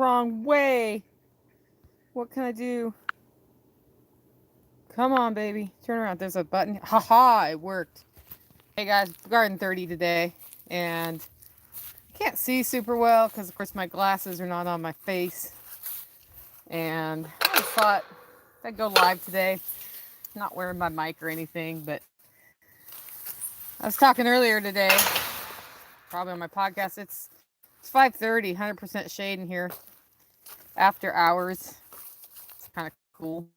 wrong way. What can I do? Come on, baby. Turn around. There's a button. Haha, it worked. Hey guys, Garden30 today. And I can't see super well because, of course, my glasses are not on my face. And I just thought I'd go live today. I'm not wearing my mic or anything, but I was talking earlier today, probably on my podcast. It's 5:30, 100% shade in here. After hours. It's kind of cool.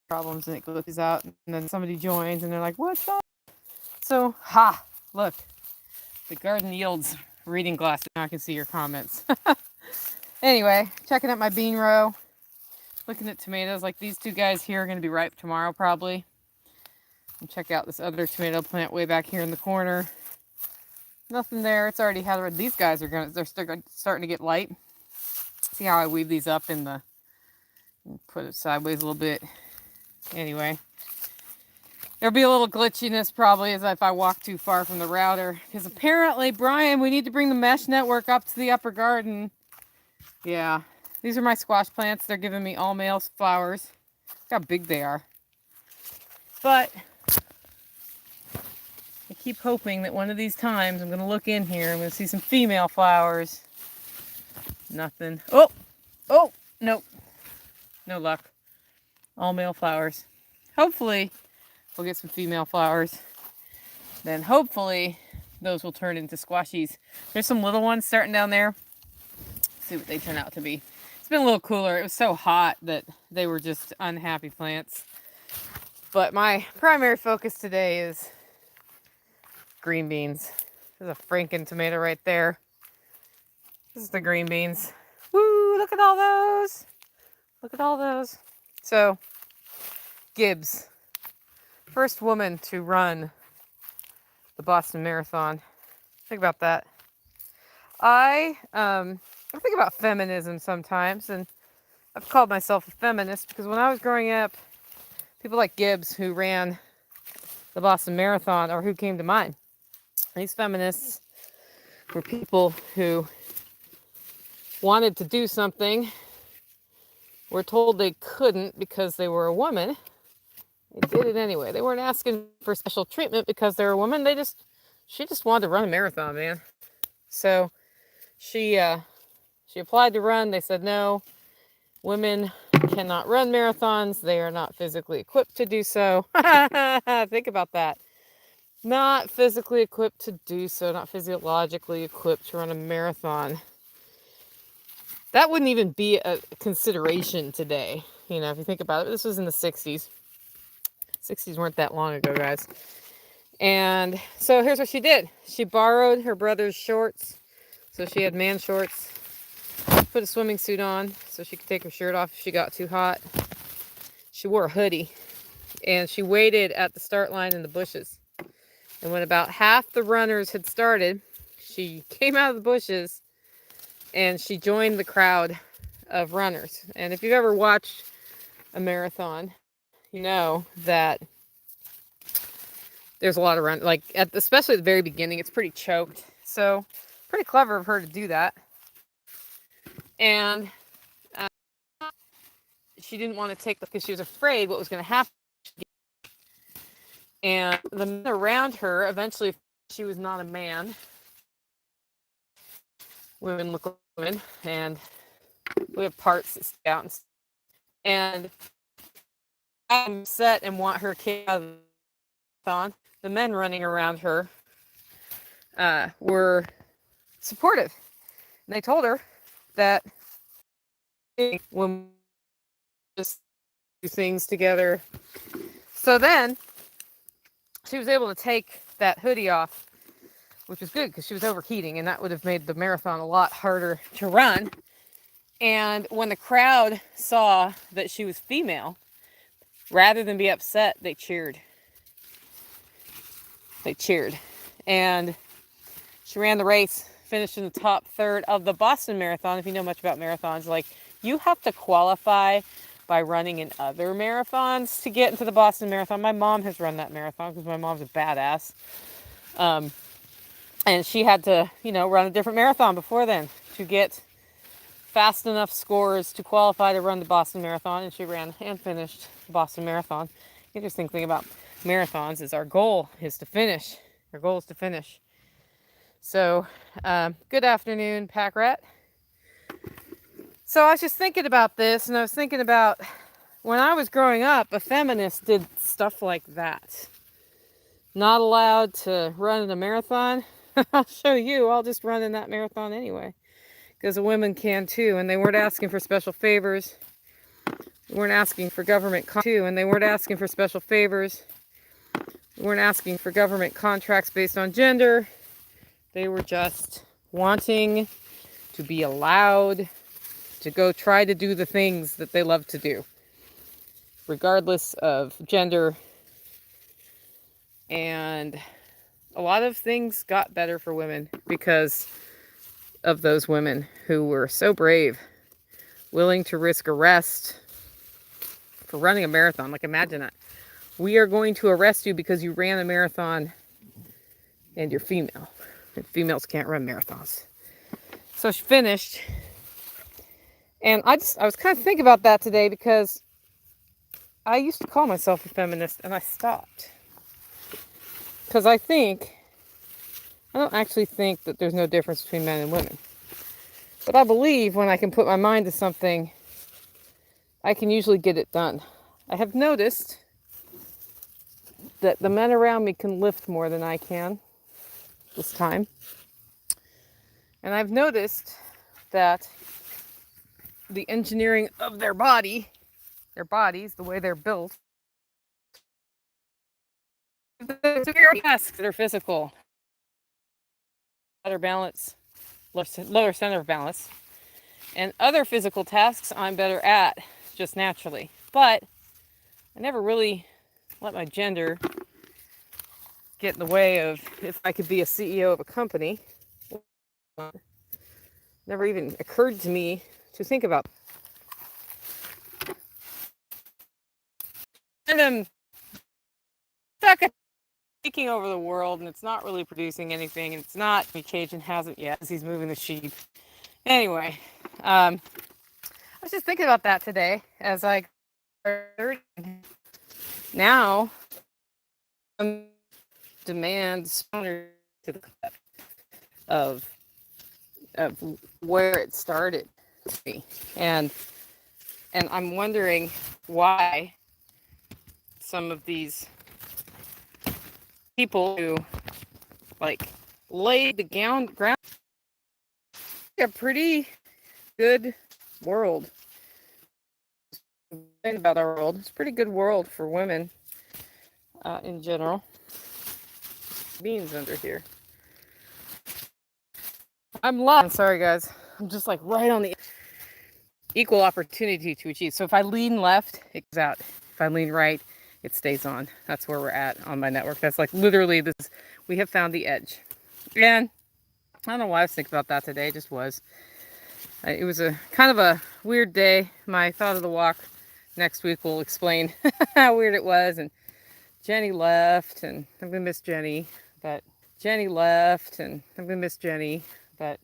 Problems and it glitches out, and then somebody joins and they're like, "What's up?" So, look, the garden yields reading glasses. Now I can see your comments. Anyway, checking out my bean row, looking at tomatoes. Like these two guys here are going to be ripe tomorrow, probably. And check out this other tomato plant way back here in the corner. Nothing there. It's already had. These guys they're starting to get light. See how I weave these up in the. Put it sideways a little bit. Anyway, there'll be a little glitchiness probably as if I walk too far from the router. Because apparently, Brian, we need to bring the mesh network up to the upper garden. Yeah, these are my squash plants. They're giving me all male flowers. Look how big they are. But I keep hoping that one of these times I'm going to look in here. I'm going to see some female flowers. Nothing. Oh, nope. No luck. All male flowers. Hopefully, we'll get some female flowers. Then hopefully, those will turn into squashies. There's some little ones starting down there. Let's see what they turn out to be. It's been a little cooler. It was so hot that they were just unhappy plants. But my primary focus today is green beans. There's a Franken tomato right there. This is the green beans. Woo, look at all those. Look at all those. So, Gibbs, first woman to run the Boston Marathon. Think about that. I think about feminism sometimes, and I've called myself a feminist because when I was growing up, people like Gibbs who ran the Boston Marathon, or who came to mind. These feminists were people who wanted to do something, were told they couldn't because they were a woman. They did it anyway. They weren't asking for special treatment because they're a woman. She just wanted to run a marathon, man. So she applied to run. They said no. Women cannot run marathons. They are not physically equipped to do so. Think about that. Not physically equipped to do so. Not physiologically equipped to run a marathon. That wouldn't even be a consideration today. You know, if you think about it, this was in the 60s. 60s weren't that long ago, guys. And so here's what she did. She borrowed her brother's shorts. So she had man shorts. Put a swimming suit on so she could take her shirt off if she got too hot. She wore a hoodie. And she waited at the start line in the bushes. And when about half the runners had started, she came out of the bushes and she joined the crowd of runners. And if you've ever watched a marathon, you know that there's a lot of run, especially at the very beginning, it's pretty choked. So pretty clever of her to do that. And she didn't want to take because she was afraid what was going to happen. And the men around her, eventually, she was not a man. Women look like women, and we have parts that stick out. And I'm upset and want her kicked out of the marathon. The men running around her were supportive. And they told her that when we just do things together. So then she was able to take that hoodie off, which was good because she was overheating, and that would have made the marathon a lot harder to run. And when the crowd saw that she was female, rather than be upset, they cheered. They cheered. And she ran the race, finished in the top third of the Boston Marathon. If you know much about marathons, you have to qualify by running in other marathons to get into the Boston Marathon. My mom has run that marathon because my mom's a badass. And she had to, run a different marathon before then to get fast enough scores to qualify to run the Boston Marathon. And she ran and finished the Boston Marathon. Interesting thing about marathons is our goal is to finish. Our goal is to finish. So, good afternoon, Pack Rat. So I was just thinking about this, and I was thinking about when I was growing up, a feminist did stuff like that. Not allowed to run in a marathon. I'll show you. I'll just run in that marathon anyway. Because the women can too, and they weren't asking for special favors. They weren't asking for government and they weren't asking for special favors. They weren't asking for government contracts based on gender. They were just wanting to be allowed to go try to do the things that they love to do, regardless of gender. And a lot of things got better for women because of those women who were so brave, willing to risk arrest for running a marathon. Like, imagine that. We are going to arrest you because you ran a marathon and you're female. And females can't run marathons. So she finished. And I was kind of thinking about that today because I used to call myself a feminist and I stopped. Because I don't actually think that there's no difference between men and women. But I believe when I can put my mind to something, I can usually get it done. I have noticed that the men around me can lift more than I can this time. And I've noticed that the engineering of their bodies, the way they're built, the tasks that are physical, better balance, lower center of balance, and other physical tasks I'm better at just naturally. But I never really let my gender get in the way of if I could be a CEO of a company. Never even occurred to me to think about. And I'm stuck at taking over the world, and it's not really producing anything, and it's not. Cajun hasn't yet, as he's moving the sheep. Anyway, I was just thinking about that today as I now demands to the of where it started to me, and I'm wondering why some of these people who laid the ground a pretty good world. About our world, it's a pretty good world for women in general. Beans under here. I'm lost. Sorry guys, I'm just right on the equal opportunity to achieve. So if I lean left, it goes out. If I lean right, it stays on. That's where we're at on my network. That's literally this. We have found the edge. And I don't know why I was thinking about that today. It just was. It was a kind of a weird day. My thought of the walk next week will explain how weird it was. And Jenny left, and I'm gonna miss Jenny. But Jenny left, and I'm gonna miss Jenny. But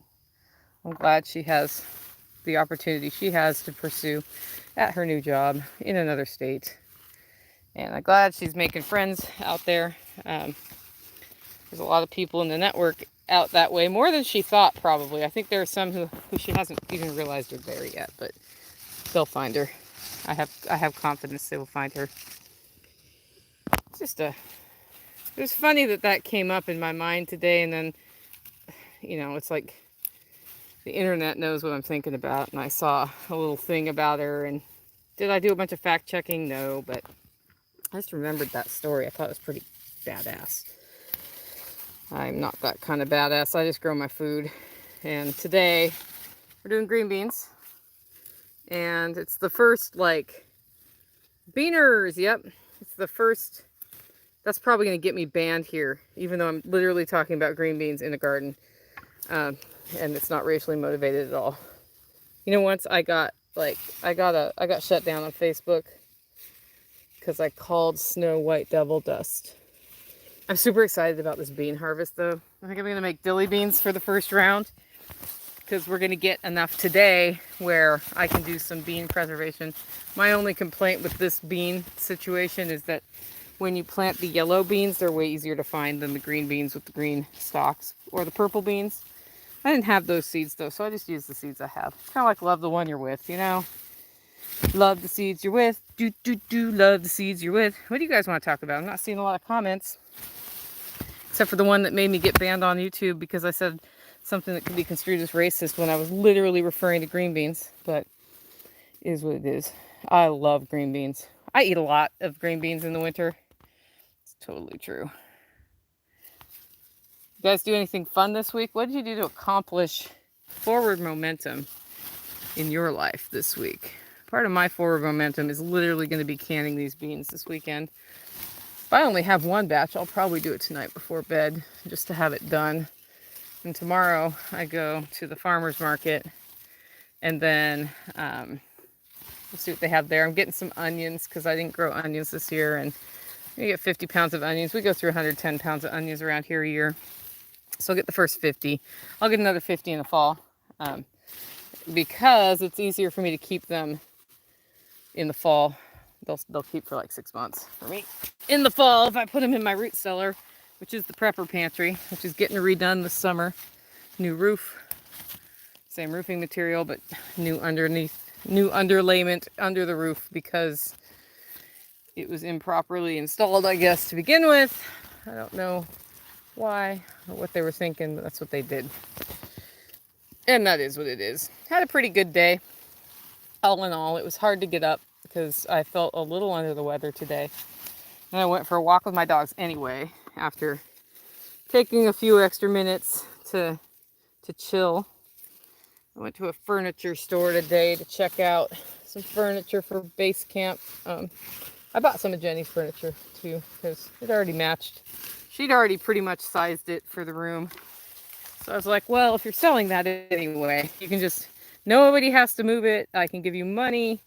I'm glad she has the opportunity she has to pursue at her new job in another state. And I'm glad she's making friends out there. There's a lot of people in the network out that way, more than she thought probably. I think there are some who she hasn't even realized are there yet, but they'll find her. I have confidence they will find her. It was funny that came up in my mind today, and then, it's like the internet knows what I'm thinking about, and I saw a little thing about her, and did I do a bunch of fact checking? No, but I just remembered that story. I thought it was pretty badass. I'm not that kind of badass. I just grow my food. And today we're doing green beans. And it's the first beaners. Yep. It's the first. That's probably going to get me banned here, even though I'm literally talking about green beans in a garden. And it's not racially motivated at all. Once I got shut down on Facebook because I called snow white devil dust I'm super excited about this bean harvest though. I think I'm going to make dilly beans for the first round because we're going to get enough today where I can do some bean preservation. My only complaint with this bean situation is that when you plant the yellow beans, they're way easier to find than the green beans with the green stalks or the purple beans. I didn't have those seeds though, so I just used the seeds I have. It's kind of like love the one you're with, you know? Love the seeds you're with. Love the seeds you're with. What do you guys want to talk about? I'm not seeing a lot of comments. Except for the one that made me get banned on YouTube because I said something that could be construed as racist when I was literally referring to green beans. But it is what it is. I love green beans. I eat a lot of green beans in the winter. It's totally true. You guys do anything fun this week? What did you do to accomplish forward momentum in your life this week? Part of my forward momentum is literally going to be canning these beans this weekend. If I only have one batch, I'll probably do it tonight before bed just to have it done. And tomorrow I go to the farmer's market and then we'll see what they have there. I'm getting some onions because I didn't grow onions this year, and you get 50 pounds of onions. We go through 110 pounds of onions around here a year. So I'll get the first 50. I'll get another 50 in the fall because it's easier for me to keep them in the fall. They'll keep for like 6 months for me. In the fall, if I put them in my root cellar, which is the prepper pantry, which is getting redone this summer. New roof, same roofing material, but new underlayment under the roof because it was improperly installed, I guess, to begin with. I don't know why or what they were thinking, but that's what they did. And that is what it is. Had a pretty good day. All in all, it was hard to get up because I felt a little under the weather today. And I went for a walk with my dogs anyway, after taking a few extra minutes to chill. I went to a furniture store today to check out some furniture for base camp. I bought some of Jenny's furniture too because it already matched. She'd already pretty much sized it for the room. So I was like, well, if you're selling that anyway, you can just, nobody has to move it. I can give you money.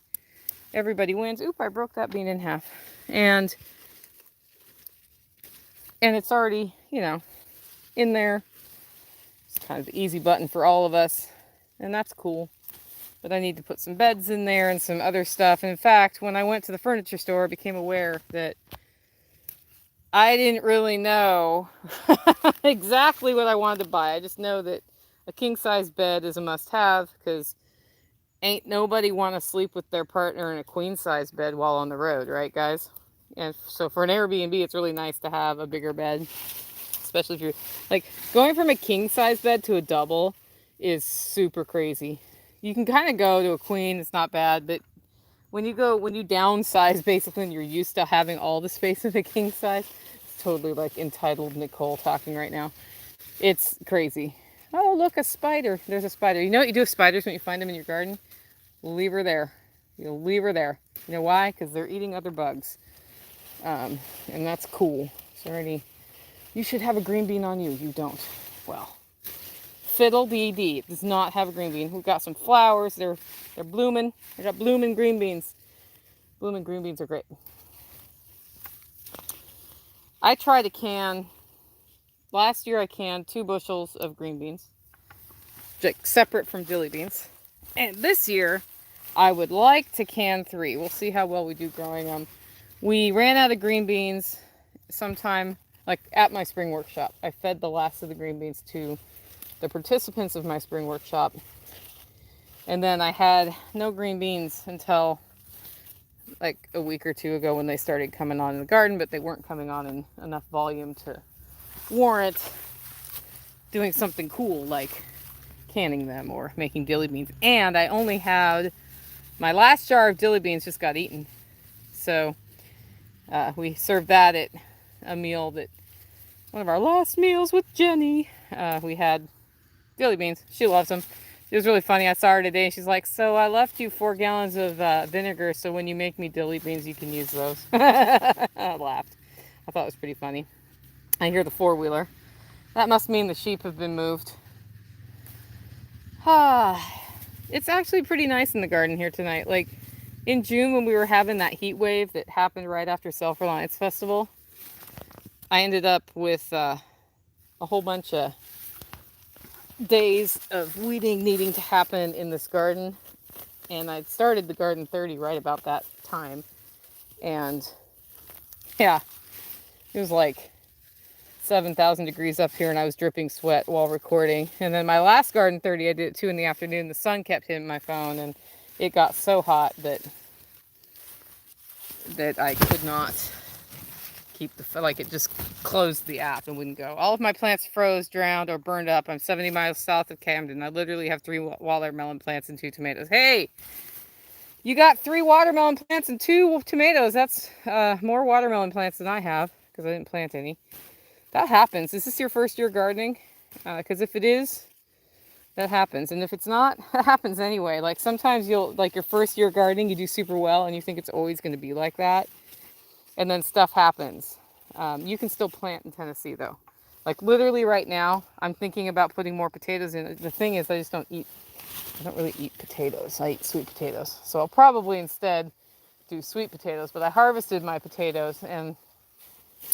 Everybody wins. Oop, I broke that bean in half. And it's already, you know, in there. It's kind of the easy button for all of us. And that's cool. But I need to put some beds in there and some other stuff. And in fact, when I went to the furniture store, I became aware that I didn't really know exactly what I wanted to buy. I just know that a king-size bed is a must-have because ain't nobody want to sleep with their partner in a queen-size bed while on the road, right, guys? And so for an Airbnb, it's really nice to have a bigger bed, especially if you're like going from a king-size bed to a double is super crazy. You can kind of go to a queen, it's not bad, but when you downsize basically and you're used to having all the space of a king size, it's totally like entitled Nicole talking right now. It's crazy. Oh, look, a spider. There's a spider. You know what you do with spiders when you find them in your garden? Leave her there. You'll leave her there. You know why? Because they're eating other bugs. And that's cool. It's already, you should have a green bean on you. You don't. Well, fiddle dee dee. It does not have a green bean. We've got some flowers. They're blooming. I got blooming green beans. Blooming green beans are great. I try to can. Last year I canned 2 bushels of green beans, like separate from dilly beans. And this year I would like to can 3. We'll see how well we do growing them. We ran out of green beans sometime, like at my spring workshop. I fed the last of the green beans to the participants of my spring workshop. And then I had no green beans until like a week or 2 ago when they started coming on in the garden, but they weren't coming on in enough volume to warrant doing something cool like canning them or making dilly beans. And I only had, my last jar of dilly beans just got eaten. So we served that at a meal that, one of our last meals with Jenny. We had dilly beans. She loves them. It was really funny. I saw her today and she's like, so I left you 4 gallons of vinegar, so when you make me dilly beans, you can use those. I laughed. I thought it was pretty funny. I hear the 4-wheeler. That must mean the sheep have been moved. It's actually pretty nice in the garden here tonight. Like in June when we were having that heat wave that happened right after Self-Reliance Festival, I ended up with a whole bunch of days of weeding needing to happen in this garden. And I started the Garden 30 right about that time. And yeah, it was like 7,000 degrees up here and I was dripping sweat while recording. And then my last Garden 30, I did it 2 in the afternoon. The sun kept hitting my phone and it got so hot that I could not keep like it just closed the app and wouldn't go. All of my plants froze, drowned, or burned up. I'm 70 miles south of Camden. I literally have 3 watermelon plants and 2 tomatoes. Hey, you got 3 watermelon plants and 2 tomatoes. That's more watermelon plants than I have because I didn't plant any. That happens. Is this your first year gardening? Because if it is, that happens. And if it's not, that happens anyway. Like sometimes you'll, like your first year gardening, you do super well and you think it's always going to be like that. And then stuff happens. You can still plant in Tennessee though. Like literally right now, I'm thinking about putting more potatoes in. The thing is, I don't really eat potatoes. I eat sweet potatoes. So I'll probably instead do sweet potatoes. But I harvested my potatoes and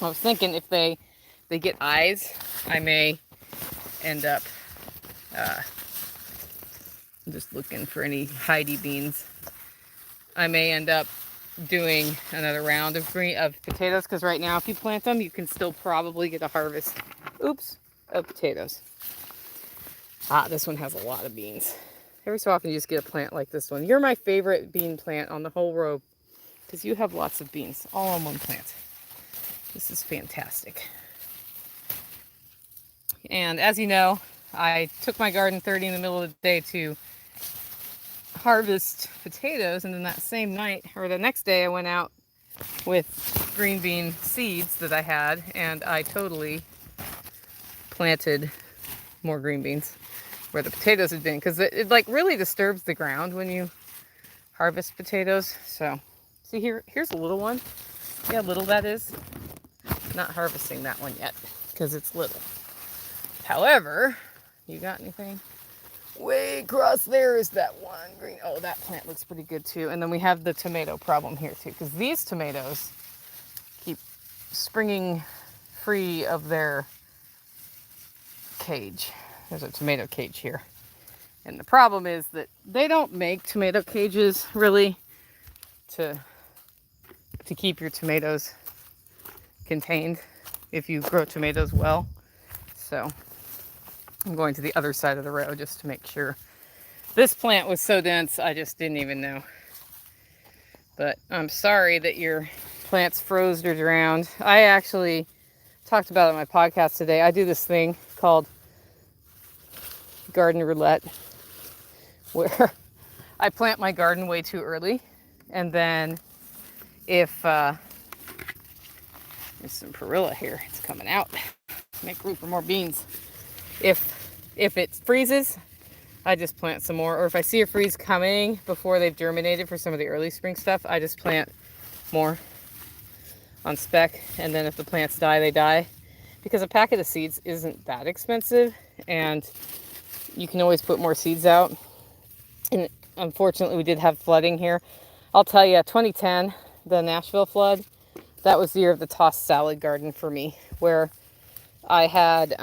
I was thinking if they get eyes, I may end up, I'm just looking for any Heidi beans. I may end up doing another round of potatoes because right now if you plant them, you can still probably get a harvest, of potatoes. This one has a lot of beans. Every so often you just get a plant like this one. You're my favorite bean plant on the whole row because you have lots of beans all on one plant. This is fantastic. And as you know, I took my Garden 30 in the middle of the day to harvest potatoes, and then that same night, or the next day, I went out with green bean seeds that I had, and I totally planted more green beans where the potatoes had been, because it like really disturbs the ground when you harvest potatoes. So, see here's a little one. See how little that is? Not harvesting that one yet, because it's little. However, you got anything? Way across there is that one green. Oh, that plant looks pretty good too. And then we have the tomato problem here too, because these tomatoes keep springing free of their cage. There's a tomato cage here. And the problem is that they don't make tomato cages really to keep your tomatoes contained if you grow tomatoes well. So I'm going to the other side of the row just to make sure. This plant was so dense, I just didn't even know. But I'm sorry that your plants froze or drowned. I actually talked about it on my podcast today. I do this thing called Garden Roulette, where I plant my garden way too early. And then if, there's some perilla here, it's coming out. Make room for more beans. If it freezes, I just plant some more. Or if I see a freeze coming before they've germinated for some of the early spring stuff, I just plant more on spec. And then if the plants die, they die. Because a packet of seeds isn't that expensive. And you can always put more seeds out. And unfortunately, we did have flooding here. I'll tell you, 2010, the Nashville flood, that was the year of the tossed salad garden for me. Where I had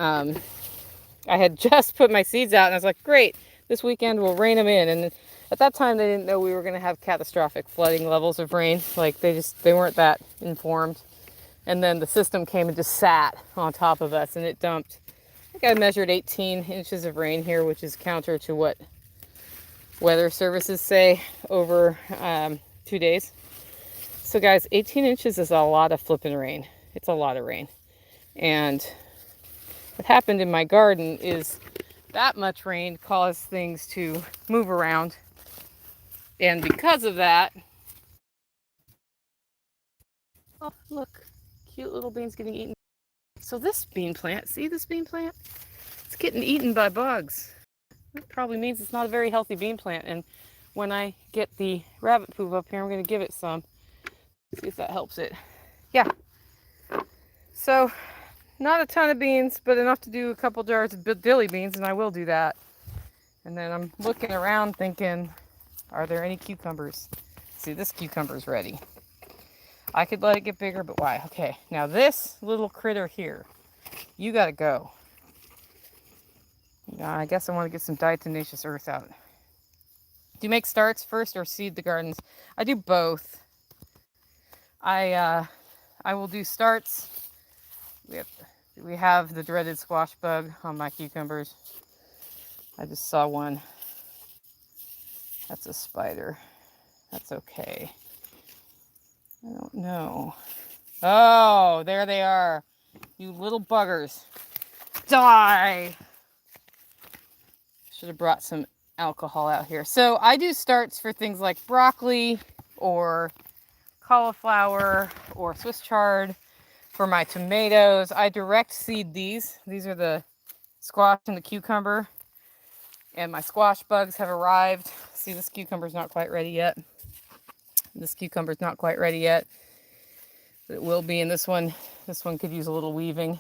just put my seeds out and I was like, great, this weekend we'll rain them in. And at that time they didn't know we were going to have catastrophic flooding levels of rain. Like they weren't that informed. And then the system came and just sat on top of us and it dumped, I think I measured 18 inches of rain here, which is counter to what weather services say over 2 days. So guys, 18 inches is a lot of flipping rain. It's a lot of rain. And what happened in my garden is that much rain caused things to move around. And because of that, oh, look, cute little beans getting eaten. So this bean plant, see this bean plant? It's getting eaten by bugs. That probably means it's not a very healthy bean plant. And when I get the rabbit poop up here, I'm going to give it some. See if that helps it. Yeah. So not a ton of beans, but enough to do a couple jars of dilly beans, and I will do that. And then I'm looking around thinking, are there any cucumbers? See, this cucumber's ready. I could let it get bigger, but why? Okay, now this little critter here, you gotta go. I guess I want to get some diatomaceous earth out. Do you make starts first or seed the gardens? I do both. I will do starts. We have the dreaded squash bug on my cucumbers. I just saw one. That's a spider. That's okay. I don't know. Oh, there they are. You little buggers. Die! Should have brought some alcohol out here. So I do starts for things like broccoli or cauliflower or Swiss chard. For my tomatoes, I direct seed these. These are the squash and the cucumber. And my squash bugs have arrived. See, this cucumber's not quite ready yet. This cucumber's not quite ready yet. But it will be. And this one could use a little weaving.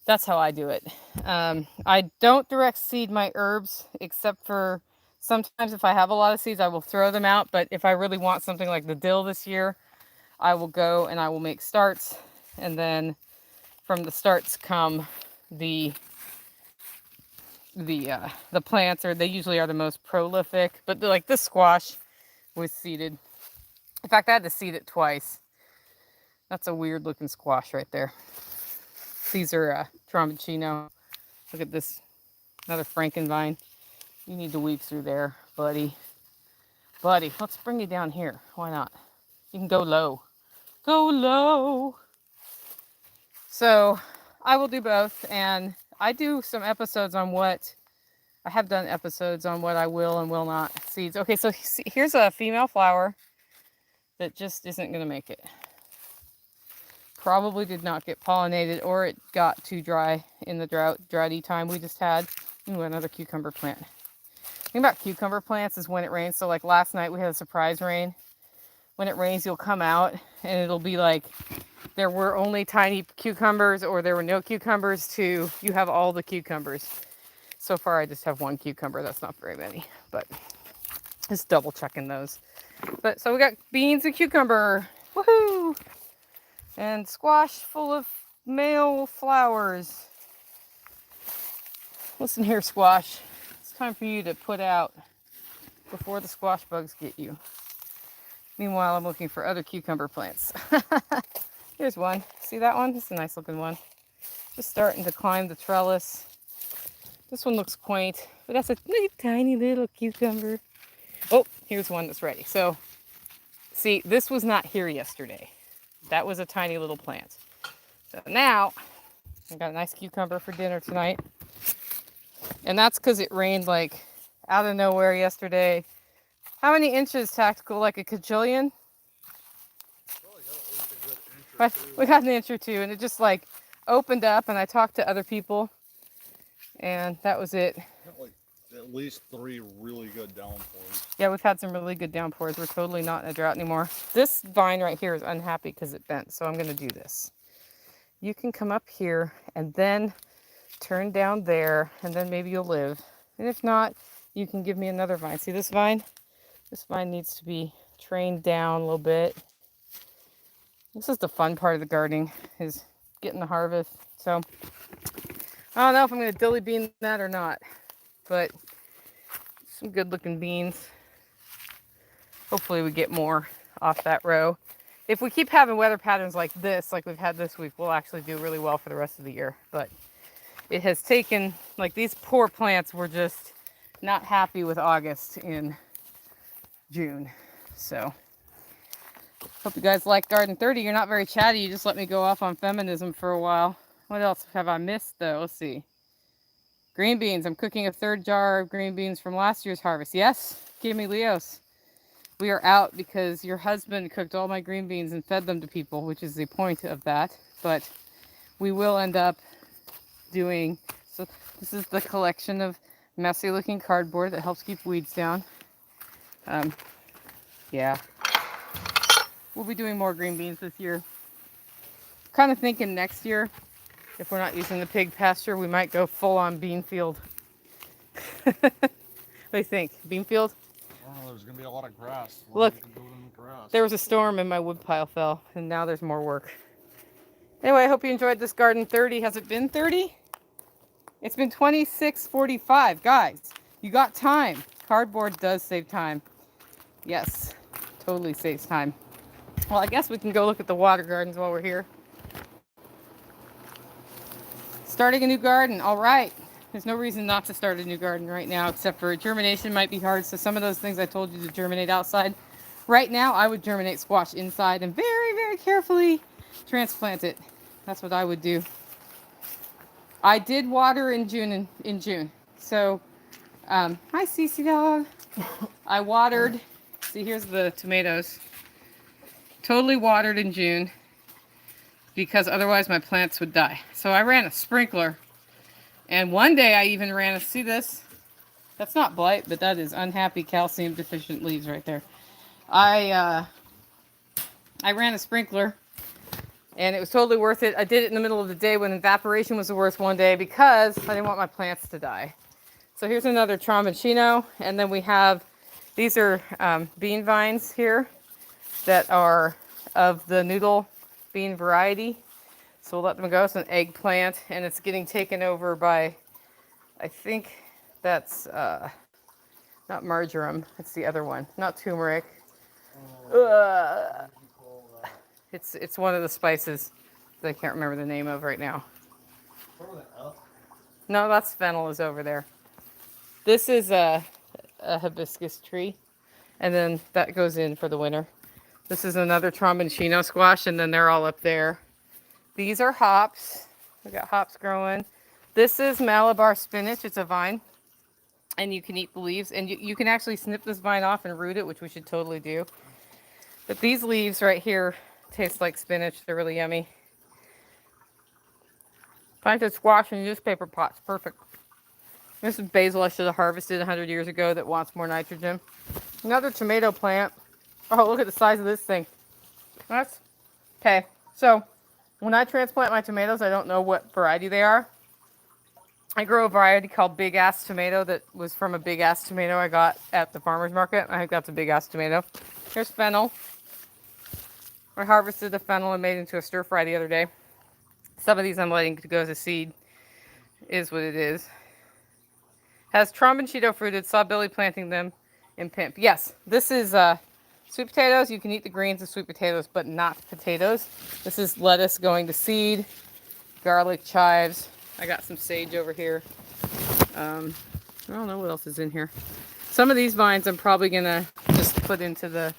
That's how I do it. I don't direct seed my herbs, except for sometimes if I have a lot of seeds, I will throw them out. But if I really want something like the dill this year, I will go and I will make starts. And then from the starts come the plants, or they usually are the most prolific. But like this squash was seeded. In fact, I had to seed it twice. That's a weird looking squash right there. These are Tromboncino. Look at this, another Frankenvine. You need to weave through there, buddy. Buddy, let's bring you down here. Why not? You can go low. Go low. So I will do both, and I do some episodes on what I have done episodes on what I will and will not seeds. Okay, so here's a female flower that just isn't going to make it. Probably did not get pollinated, or it got too dry in the droughty time we just had. Ooh, another cucumber plant. The thing about cucumber plants is when it rains. So like last night we had a surprise rain. When it rains, you'll come out and it'll be like there were only tiny cucumbers, or there were no cucumbers, to you have all the cucumbers. So far I just have one cucumber. That's not very many, but just double checking those. But so we got beans and cucumber. Woohoo! And squash full of male flowers. Listen here, squash. It's time for you to put out before the squash bugs get you. Meanwhile, I'm looking for other cucumber plants. Here's one. See that one? It's a nice looking one. Just starting to climb the trellis. This one looks quaint, but that's a tiny little cucumber. Oh, here's one that's ready. So, see, this was not here yesterday. That was a tiny little plant. So now, I got a nice cucumber for dinner tonight. And that's because it rained like out of nowhere yesterday. How many inches, Tactical? Like a cajillion? But we got an inch or two, and it just like opened up, and I talked to other people, and that was it. Like at least 3 really good downpours. Yeah, we've had some really good downpours. We're totally not in a drought anymore. This vine right here is unhappy because it bent, so I'm going to do this. You can come up here and then turn down there, and then maybe you'll live. And if not, you can give me another vine. See this vine? This vine needs to be trained down a little bit. This is the fun part of the gardening, is getting the harvest. So I don't know if I'm going to dilly bean that or not, but some good looking beans. Hopefully we get more off that row. If we keep having weather patterns like this, like we've had this week, we'll actually do really well for the rest of the year. But it has taken, like these poor plants were just not happy with August in June. So hope you guys like Garden30. You're not very chatty. You just let me go off on feminism for a while. What else have I missed though? Let's see. Green beans. I'm cooking a 3rd jar of green beans from last year's harvest. Yes, give me Leos. We are out because your husband cooked all my green beans and fed them to people, which is the point of that. But we will end up doing, so this is the collection of messy looking cardboard that helps keep weeds down. Yeah. We'll be doing more green beans this year. Kind of thinking next year, if we're not using the pig pasture, we might go full on bean field. What do you think? Bean field? I don't know, there's going to be a lot of grass. Look, impressed. There was a storm and my wood pile fell, and now there's more work. Anyway, I hope you enjoyed this Garden 30. Has it been 30? It's been 26:45. Guys, you got time. Cardboard does save time. Yes, totally saves time. Well, I guess we can go look at the water gardens while we're here. Starting a new garden. All right. There's no reason not to start a new garden right now, except for germination might be hard. So some of those things I told you to germinate outside. Right now, I would germinate squash inside and very, very carefully transplant it. That's what I would do. I did water in June. So, hi, Cece dog. I watered. See, here's the tomatoes. Totally watered in June because otherwise my plants would die. So I ran a sprinkler. And one day I even ran a, see this? That's not blight, but that is unhappy calcium deficient leaves right there. I ran a sprinkler and it was totally worth it. I did it in the middle of the day when evaporation was the worst one day because I didn't want my plants to die. So here's another tromboncino, and then we have, these are bean vines here that are of the noodle bean variety. So we'll let them go. It's an eggplant, and it's getting taken over by, I think that's not marjoram. It's the other one, not turmeric. It's one of the spices that I can't remember the name of right now. No, that's fennel is over there. This is a hibiscus tree, and then that goes in for the winter. This is another tromboncino squash, and then they're all up there. These are hops. We got hops growing. This is Malabar spinach. It's a vine, and you can eat the leaves, and you can actually snip this vine off and root it, which we should totally do. But these leaves right here taste like spinach. They're really yummy. Planted squash in newspaper pots. Perfect. This is basil I should have harvested 100 years ago that wants more nitrogen. Another tomato plant. Oh, look at the size of this thing. That's okay. So when I transplant my tomatoes, I don't know what variety they are. I grow a variety called Big Ass Tomato that was from a Big Ass Tomato I got at the farmer's market. I think that's a Big Ass Tomato. Here's fennel. I harvested the fennel and made it into a stir fry the other day. Some of these I'm letting go as a seed. Is what it is. Has tromboncino fruited. Saw Billy planting them in Pimp. Yes, this is sweet potatoes. You can eat the greens of sweet potatoes, but not potatoes. This is lettuce going to seed. Garlic, chives. I got some sage over here. I don't know what else is in here. Some of these vines I'm probably gonna just put into the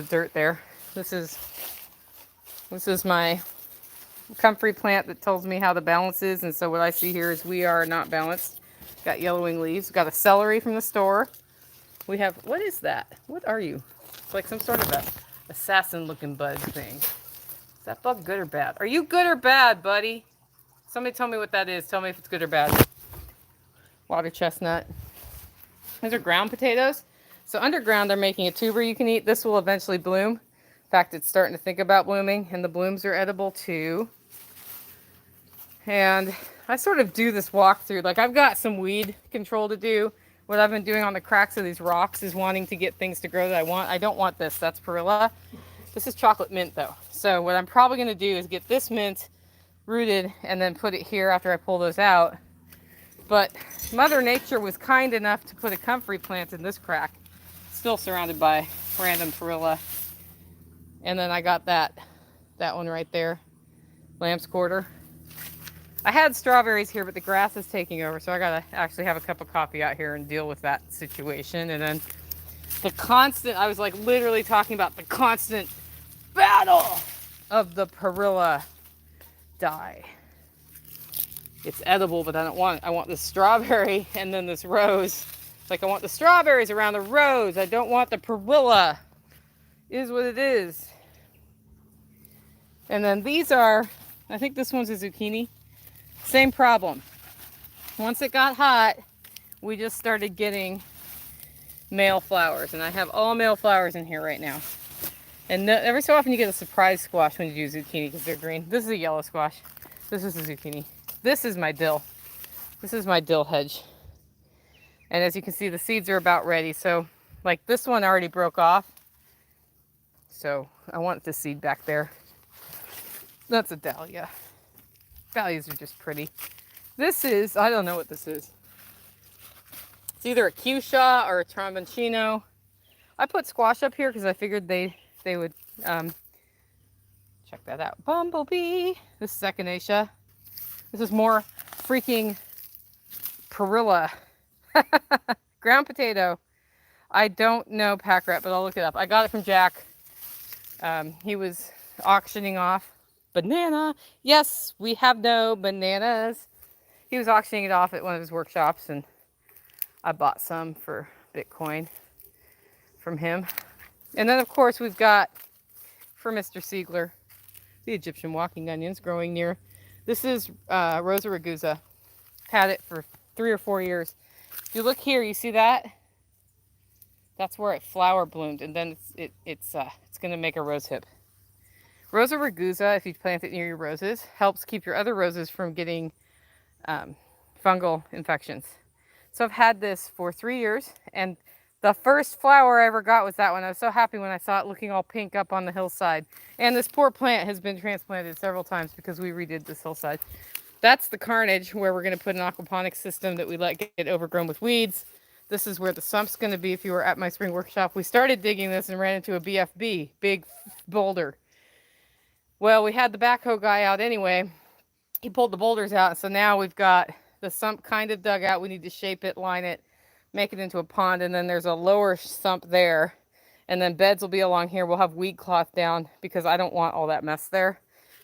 dirt there. This is my comfrey plant that tells me how the balance is, and so what I see here is we are not balanced. Got yellowing leaves. Got a celery from the store. We have, what is that? What are you? It's like some sort of a assassin-looking bug thing. Is that bug good or bad? Are you good or bad, buddy? Somebody tell me what that is. Tell me if it's good or bad. Water chestnut. These are ground potatoes. So underground, they're making a tuber you can eat. This will eventually bloom. In fact, it's starting to think about blooming, and the blooms are edible too. And I sort of do this walkthrough. Like, I've got some weed control to do. What I've been doing on the cracks of these rocks is wanting to get things to grow that I want. I don't want this. That's perilla. This is chocolate mint, though. So what I'm probably going to do is get this mint rooted and then put it here after I pull those out. But Mother Nature was kind enough to put a comfrey plant in this crack. Still surrounded by random perilla. And then I got that one right there. Lamb's quarter. I had strawberries here, but the grass is taking over, so I gotta actually have a cup of coffee out here and deal with that situation. And then the constant, I was like literally talking about the constant battle of the perilla dye. It's edible, but I don't want it. I want the strawberry and then this rose. It's like I want the strawberries around the rose. I don't want the perilla. It is what it is. And then these are, I think this one's a zucchini. Same problem. Once it got hot, we just started getting male flowers. And I have all male flowers in here right now. And every so often you get a surprise squash when you do zucchini because they're green. This is a yellow squash. This is a zucchini. This is my dill. This is my dill hedge. And as you can see, the seeds are about ready. So like this one already broke off. So I want to seed back there. That's a dahlia. Dahlias are just pretty. This is, I don't know what this is. It's either a fuchsia or a tromboncino. I put squash up here because I figured they would check that out. Bumblebee. This is echinacea. This is more freaking perilla. Ground potato. I don't know pack rat, but I'll look it up. I got it from Jack. He was auctioning off banana. Yes, we have no bananas. He was auctioning it off at one of his workshops, and I bought some for Bitcoin from him. And then, of course, we've got, for Mr. Siegler, the Egyptian walking onions growing near. This is Rosa Ragusa. Had it for 3 or 4 years. If you look here, you see that? That's where it flower bloomed, and then it's going to make a rose hip. Rosa Ragusa, if you plant it near your roses, helps keep your other roses from getting fungal infections. So I've had this for 3 years, and the first flower I ever got was that one. I was so happy when I saw it looking all pink up on the hillside. And this poor plant has been transplanted several times because we redid this hillside. That's the carnage where we're going to put an aquaponics system that we let get overgrown with weeds. This is where the sump's going to be if you were at my spring workshop. We started digging this and ran into a BFB, big boulder. Well, we had the backhoe guy out anyway. He pulled the boulders out, so now we've got the sump kind of dug out. We need to shape it, line it, make it into a pond, and then there's a lower sump there. And then beds will be along here. We'll have weed cloth down because I don't want all that mess there.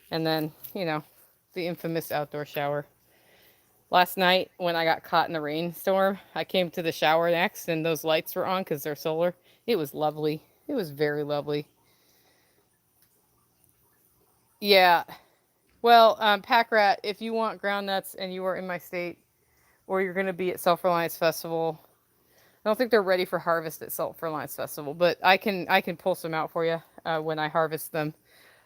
And then, you know, the infamous outdoor shower. Last night when I got caught in the rainstorm, I came to the shower next and those lights were on because they're solar. It was lovely. It was very lovely. Yeah. Well, Pack Rat, if you want ground nuts and you are in my state or you're going to be at Self-Reliance Festival, I don't think they're ready for harvest at Self-Reliance Festival, but I can pull some out for you when I harvest them.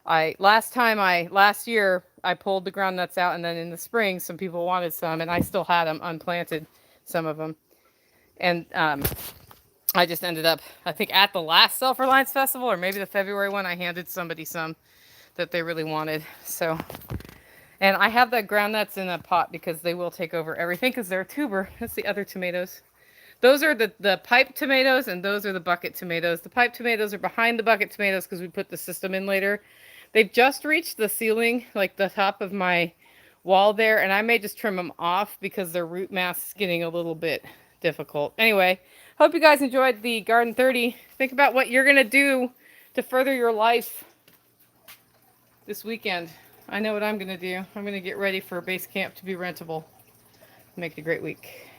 Last year I pulled the ground nuts out, and then in the spring some people wanted some, and I still had them unplanted, some of them, and I just ended up, I think at the last Self-Reliance Festival or maybe the February one, I handed somebody some that they really wanted. So, and I have the ground nuts in a pot because they will take over everything because they're a tuber. That's the other tomatoes. Those are the pipe tomatoes, and those are the bucket tomatoes. The pipe tomatoes are behind the bucket tomatoes because we put the system in later. They've just reached the ceiling, like the top of my wall there, and I may just trim them off because their root mass is getting a little bit difficult. Anyway, hope you guys enjoyed the Garden 30. Think about what you're going to do to further your life this weekend. I know what I'm going to do. I'm going to get ready for base camp to be rentable. Make it a great week.